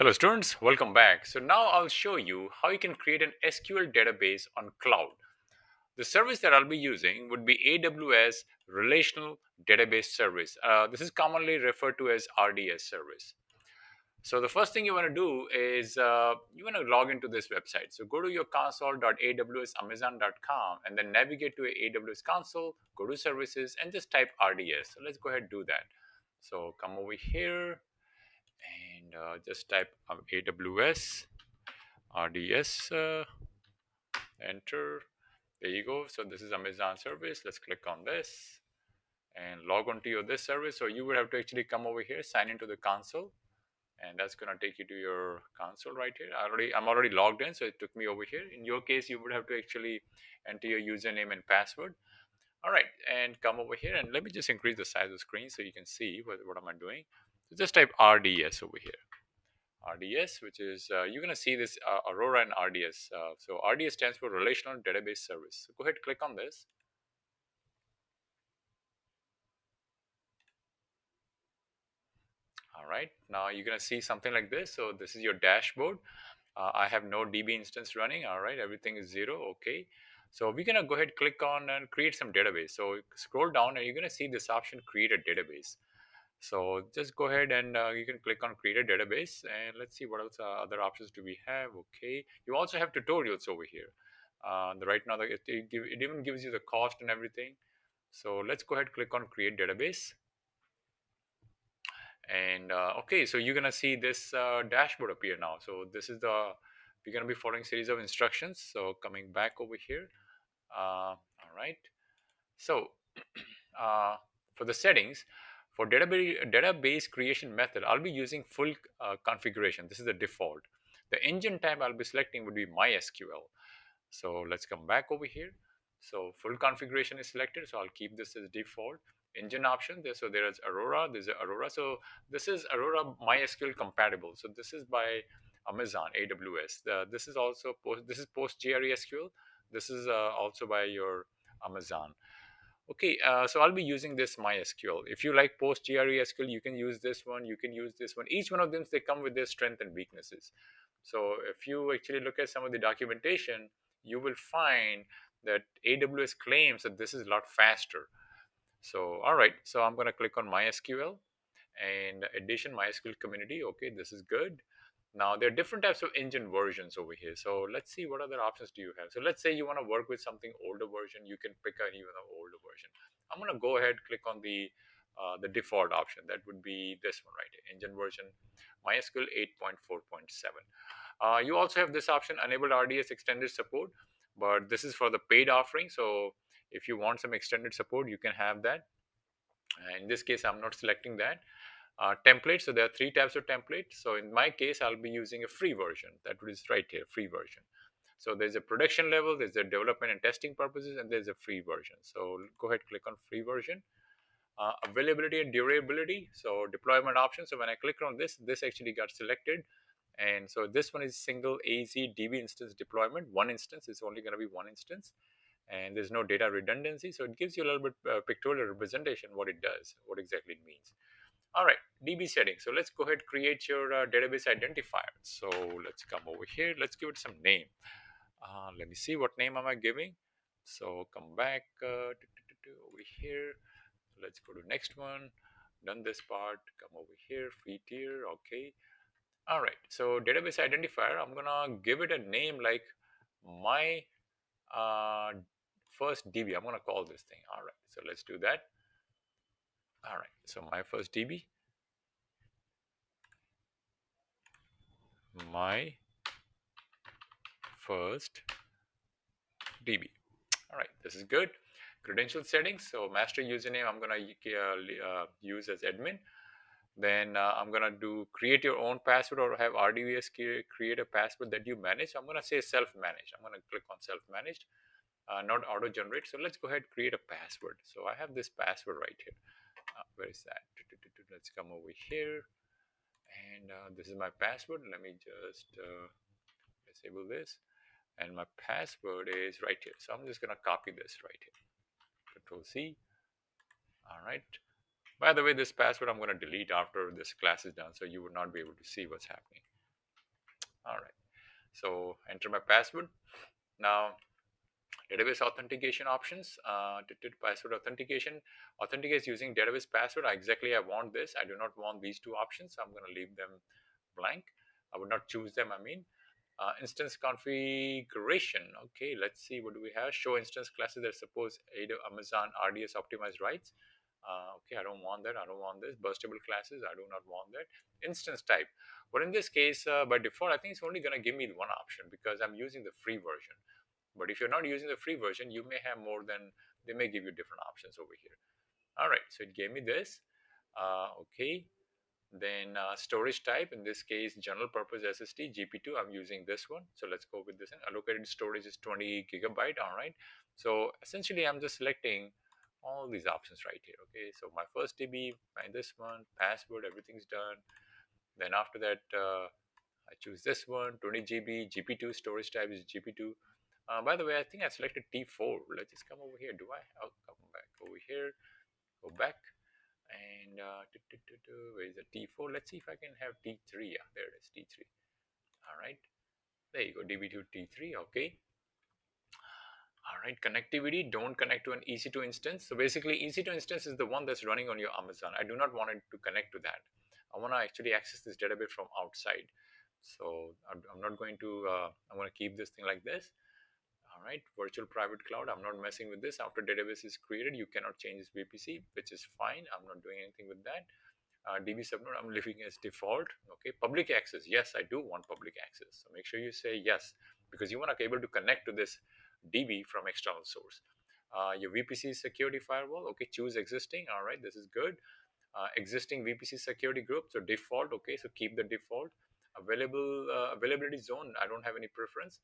Hello students, welcome back. So now I'll show you how you can create an SQL database on cloud. The service that I'll be using would be AWS Relational Database Service. This is commonly referred to as RDS service. So the first thing you want to do is you want to log into this website. So go to your console.awsamazon.com and then navigate to a AWS console, go to services and just type RDS. So let's go ahead and do that. So come over here and just type AWS RDS, enter. There you go. So this is Amazon service. Let's click on this and log on to your this service. So you would have to actually come over here, sign into the console, and that's going to take you to your console right here. I'm already logged in, so it took me over here. In your case, you would have to actually enter your username and password. All right, and come over here and let me just increase the size of the screen so you can see what am I doing. So just type RDS over here. RDS, which is you're going to see this Aurora and RDS. So RDS stands for Relational Database Service. So go ahead, click on this. All right, now you're going to see something like this. So this is your dashboard. I have no DB instance running. All right, everything is zero. Okay. So we're going to go ahead, click on and create some database. So scroll down and you're going to see this option, create a database. So just go ahead and you can click on create a database and let's see what else other options do we have. Okay, you also have tutorials over here. Right now it even gives you the cost and everything. So let's go ahead, click on create database. And okay, so you're gonna see this dashboard appear now. So this is we're gonna be following series of instructions. So coming back over here. All right. So for the settings, for database creation method, I'll be using full configuration. This is the default. The engine type I'll be selecting would be MySQL. So let's come back over here. So full configuration is selected. So I'll keep this as default. Engine option. So there is Aurora. There's Aurora. So this is Aurora MySQL compatible. So this is by Amazon AWS. This is also this is PostgreSQL. This is also by your Amazon. Okay, so I'll be using this MySQL. If you like PostgreSQL, you can use this one. You can use this one. Each one of them, they come with their strengths and weaknesses. So if you actually look at some of the documentation, you will find that AWS claims that this is a lot faster. So all right, so I'm going to click on MySQL and addition MySQL community. Okay, this is good. Now there are different types of engine versions over here. So let's see what other options do you have. So let's say you want to work with something older version, you can pick an even an older version. I'm going to go ahead, click on the default option. That would be this one right here, engine version MySQL 8.4.7. You also have this option, enable RDS extended support, but this is for the paid offering. So if you want some extended support, you can have that. In this case, I'm not selecting that. Templates, so there are three types of templates. So in my case, I'll be using a free version. That is right here, free version. So there's a production level, there's a development and testing purposes, and there's a free version. So go ahead, click on free version. Availability and durability, so deployment options. So when I click on this actually got selected. And so this one is single AZ DB instance deployment. One instance is only going to be one instance. And there's no data redundancy. So it gives you a little bit pictorial representation what it does, what exactly it means. All right, DB settings. So let's go ahead, create your database identifier. So let's come over here. Let's give it some name. Let me see what name am I giving. So come back over here. Let's go to next one. Done this part. Come over here. Free tier. Okay. All right. So database identifier. I'm gonna give it a name like my uh, first DB. I'm gonna call this thing. All right. So let's do that. All right. So my first DB. My first DB. All right, this is good. Credential settings. So master username, I'm gonna use as admin. Then I'm gonna do create your own password or have RDS create a password that you manage. I'm gonna say self-managed. I'm gonna click on self-managed, not auto-generate. So let's go ahead create a password. So I have this password right here. Where is that? Let's come over here, and this is my password. Let me just disable this. And my password is right here. So I'm just going to copy this right here. Control C. All right. By the way, this password I'm going to delete after this class is done, so you would not be able to see what's happening. All right. So enter my password. Now database authentication options, password authentication, authenticates using database password. Exactly, I want this. I do not want these two options, so I'm going to leave them blank. I would not choose them, I mean. Instance configuration. Okay, let's see, what do we have? Show instance classes that suppose Amazon RDS optimized rights. Okay, I don't want that. I don't want this. Burstable classes, I do not want that. Instance type. But in this case, by default, I think it's only going to give me one option because I'm using the free version. But if you're not using the free version, you may have more than, they may give you different options over here. All right, so it gave me this. Okay, then storage type, in this case, general purpose SSD, GP2, I'm using this one. So let's go with this. And allocated storage is 20 gigabyte, all right. So essentially, I'm just selecting all these options right here. Okay, so my first DB, find this one, password, everything's done. Then after that, I choose this one, 20 GB, GP2, storage type is GP2. By the way, I think I selected T4. Let's just come over here. Do I? I'll come back over here, go back, and where is the T4? Let's see if I can have T3. Yeah, there it is, T3. All right, there you go, DB2 T3. Okay. All right, connectivity, don't connect to an EC2 instance. So basically, EC2 instance is the one that's running on your Amazon. I do not want it to connect to that. I want to actually access this database from outside. So I'm not going to, I'm going to keep this thing like this. All right, virtual private cloud. I'm not messing with this. After database is created, you cannot change this VPC, which is fine. I'm not doing anything with that. DB subnode, I'm leaving as default. Okay, public access. Yes, I do want public access. So make sure you say yes, because you want to be able to connect to this DB from external source. Your VPC security firewall. Okay, choose existing. All right, this is good. Existing VPC security group. So default. Okay, so keep the default. Availability zone. I don't have any preference.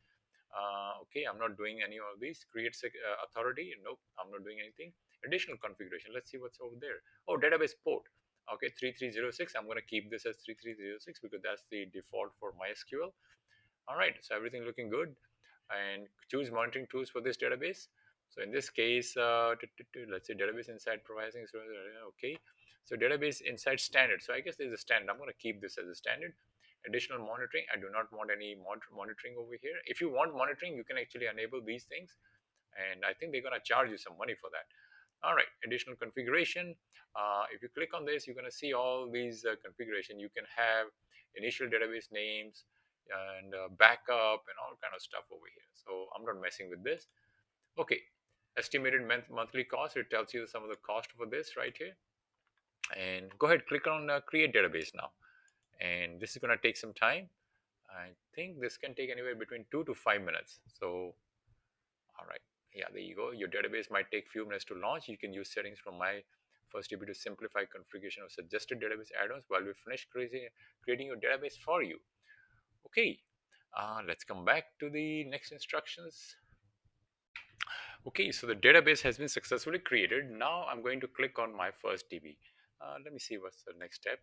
Okay, I'm not doing any of these. Create authority. Nope, I'm not doing anything. Additional configuration. Let's see what's over there. Oh, database port. Okay, 3306. I'm going to keep this as 3306 because that's the default for MySQL. All right, so everything looking good. And choose monitoring tools for this database. So in this case, let's say database inside providing. So, okay, so database inside standard. So I guess there's a standard. I'm going to keep this as a standard. Additional monitoring. I do not want any monitoring over here. If you want monitoring, you can actually enable these things. And I think they're going to charge you some money for that. All right, additional configuration. If you click on this, you're going to see all these configuration. You can have initial database names and backup and all kind of stuff over here. So I'm not messing with this. Okay, estimated monthly cost. It tells you some of the cost for this right here. And go ahead, click on create database now. And this is going to take some time. I think this can take anywhere between 2 to 5 minutes. So all right. Yeah, there you go. Your database might take few minutes to launch. You can use settings from my first DB to simplify configuration of suggested database add-ons while we finish creating your database for you. Okay, let's come back to the next instructions. Okay, so the database has been successfully created. Now I'm going to click on my first DB. Let me see what's the next step.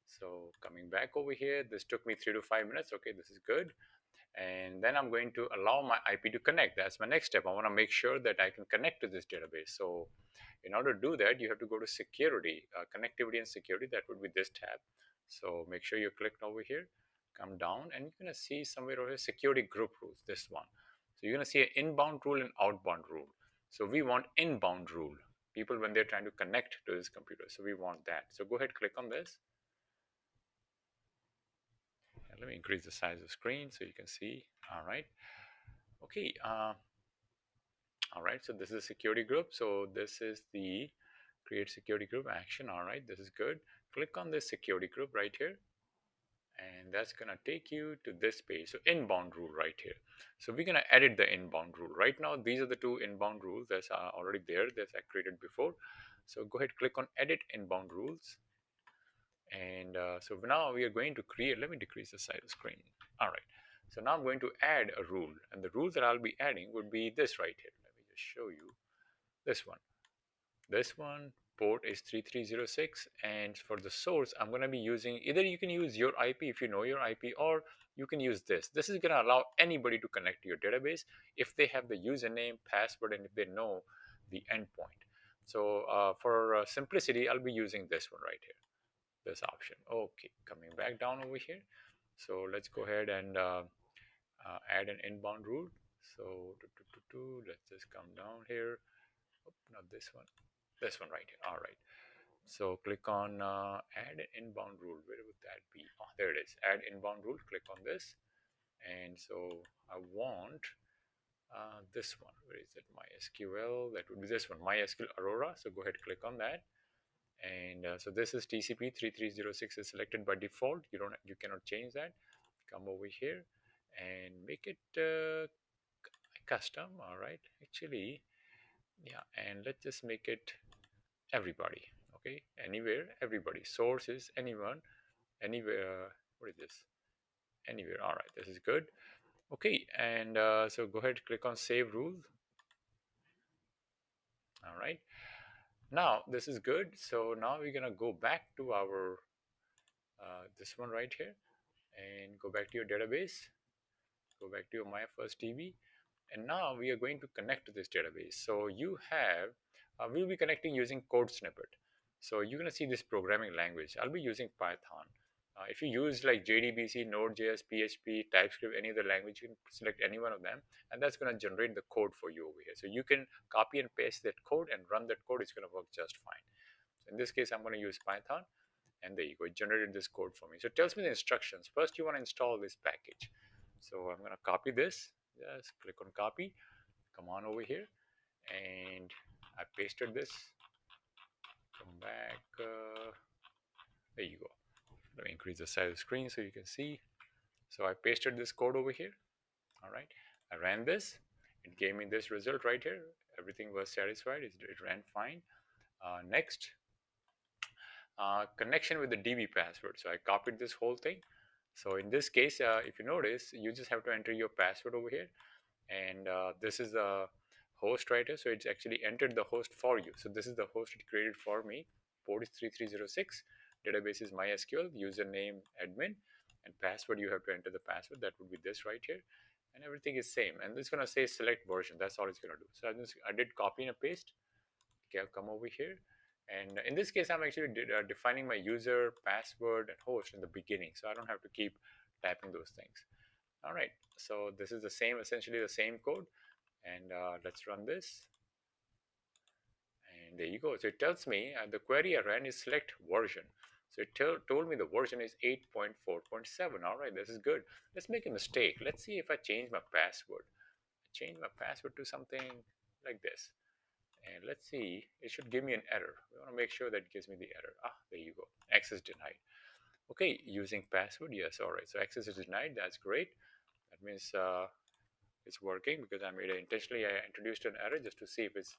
So coming back over here, this took me 3 to 5 minutes. Okay, this is good. And then I'm going to allow my IP to connect. That's my next step. I want to make sure that I can connect to this database. So in order to do that, you have to go to security, connectivity and security. That would be this tab. So make sure you click over here, come down, and you're going to see somewhere over here, security group rules, this one. So you're going to see an inbound rule and outbound rule. So we want inbound rule, people when they're trying to connect to this computer. So we want that. So go ahead, click on this. And let me increase the size of the screen so you can see. All right. Okay. All right, so this is a security group. So this is the create security group action. All right, this is good. Click on this security group right here. And that's going to take you to this page. So inbound rule right here. So we're going to edit the inbound rule. Right now, these are the two inbound rules that are already there that I created before. So go ahead, click on edit inbound rules. And so now we are going to create, let me decrease the size of the screen. All right. So now I'm going to add a rule. And the rule that I'll be adding would be this right here. Let me just show you this one. This one port is 3306, and for the source I'm going to be using, either you can use your IP if you know your IP, or you can use this. This is going to allow anybody to connect to your database if they have the username, password, and if they know the endpoint. So for simplicity, I'll be using this one right here, this option. Okay, coming back down over here. So let's go ahead and add an inbound rule. So let's just come down here. Oh, not this one right here. All right. So click on add an inbound rule. Where would that be? Oh, there it is. Add inbound rule. Click on this. And so I want this one. Where is it? MySQL. That would be this one. MySQL Aurora. So go ahead, click on that. And so this is TCP 3306 is selected by default. You cannot change that. Come over here and make it custom. All right. Actually, yeah. And let's just make it everybody. Okay. Anywhere, everybody. Source is anyone, anywhere. What is this? Anywhere. All right. This is good. Okay. And so go ahead, click on save rules. All right. Now this is good. So now we're gonna go back to our this one right here and go back to your database. Go back to your my first DB, and now we are going to connect to this database. So you have we'll be connecting using code snippet. So you're going to see this programming language. I'll be using Python. If you use like JDBC, Node.js, PHP, TypeScript, any other language, you can select any one of them, and that's going to generate the code for you over here. So you can copy and paste that code and run that code. It's going to work just fine. So in this case, I'm going to use Python, and there you go. It generated this code for me. So it tells me the instructions. First, you want to install this package. So I'm going to copy this. Just click on copy. Come on over here, and I pasted this. Come back. There you go. Let me increase the size of the screen so you can see. So I pasted this code over here. All right. I ran this. It gave me this result right here. Everything was satisfied. It ran fine. Next, connection with the DB password. So I copied this whole thing. So in this case, if you notice, you just have to enter your password over here, and this is the host right here. So it's actually entered the host for you. So this is the host it created for me. Port is 3306. Database is MySQL. Username admin, and password you have to enter the password. That would be this right here, and everything is same. And it's gonna say select version. That's all it's gonna do. So I did copy and paste. Okay, I'll come over here. And in this case, I'm actually defining my user, password, and host in the beginning. So I don't have to keep typing those things. All right. So this is the same, essentially the same code. And let's run this. And there you go. So it tells me the query I ran is select version. So it told me the version is 8.4.7. All right, this is good. Let's make a mistake. Let's see if I change my password. I change my password to something like this. And let's see, it should give me an error. We want to make sure that it gives me the error. Ah, there you go. Access denied. Okay, using password. Yes, all right. So access is denied. That's great. That means it's working because I made it intentionally. I introduced an error just to see if it's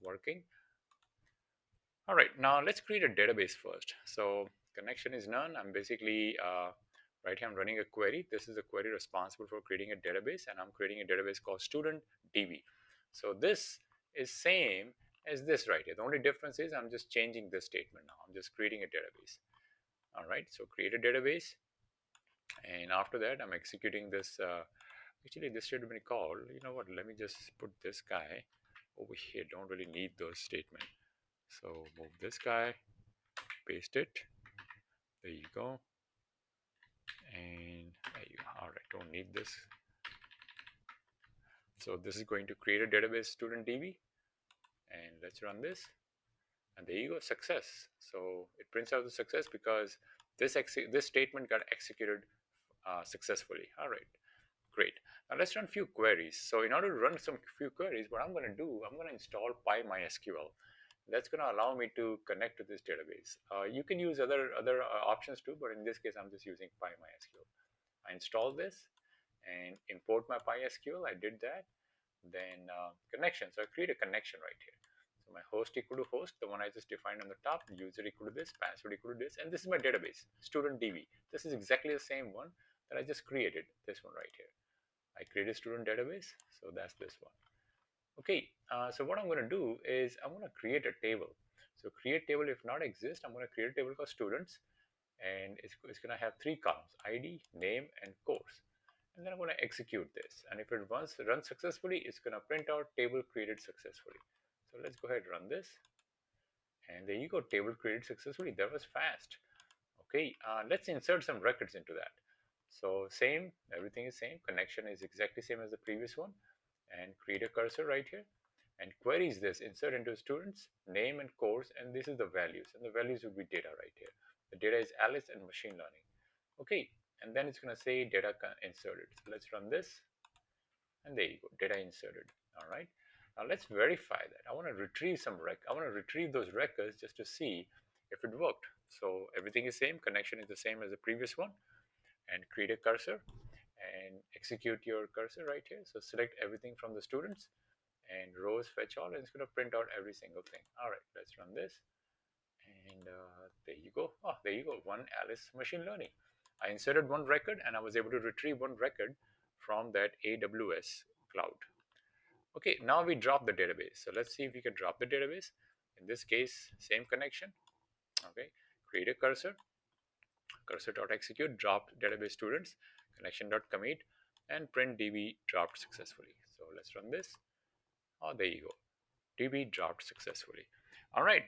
working. All right, now let's create a database first. So connection is none. I'm basically right here. I'm running a query. This is a query responsible for creating a database, and I'm creating a database called student DB. So this is same as this right here. The only difference is I'm just changing this statement now. I'm just creating a database. All right, so create a database, and after that I'm executing this. Actually, this should have been called. You know what? Let me just put this guy over here. Don't really need those statements. So move this guy, paste it. There you go. And there you go. All right, don't need this. So this is going to create a database student DB. And let's run this. And there you go, success. So it prints out the success because this statement got executed successfully. All right, great. Now let's run a few queries. So in order to run some few queries, what I'm going to do, I'm going to install PyMySQL. That's going to allow me to connect to this database. You can use other options too, but in this case, I'm just using PyMySQL. I installed this and import my PySQL. I did that. Then connection. So I create a connection right here. So my host equal to host, the one I just defined on the top, user equal to this, password equal to this, and this is my database, student DB. This is exactly the same one that I just created, this one right here. I created student database, so that's this one. Okay, so what I'm going to do is I'm going to create a table. So create table, if not exist, I'm going to create a table called students, and it's going to have three columns: ID, name, and course. And then I'm going to execute this. And if it runs successfully, it's going to print out table created successfully. So let's go ahead and run this. And there you go, table created successfully. That was fast. Okay, let's insert some records into that. So same, everything is same. Connection is exactly same as the previous one. And create a cursor right here. And queries this, insert into students, name and course, and this is the values. And the values would be data right here. The data is Alice and machine learning. Okay, and then it's going to say data inserted. So let's run this, and there you go, data inserted. All right. Now let's verify that. I want to retrieve I want to retrieve those records just to see if it worked. So everything is same. Connection is the same as the previous one. And create a cursor and execute your cursor right here. So select everything from the students and rows fetch all, and it's going to print out every single thing. All right, let's run this. And there you go. Oh, there you go. One Alice machine learning. I inserted one record and I was able to retrieve one record from that AWS cloud. Okay, now we drop the database. So let's see if we can drop the database. In this case, same connection. Okay, create a cursor, cursor.execute, dropped database students, connection.commit, and print db dropped successfully. So let's run this. Oh, there you go. DB dropped successfully. All right.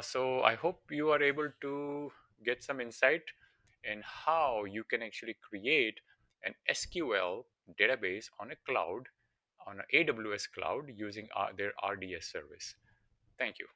So I hope you are able to get some insight in how you can actually create an SQL database on a cloud, on an AWS cloud using their RDS service. Thank you.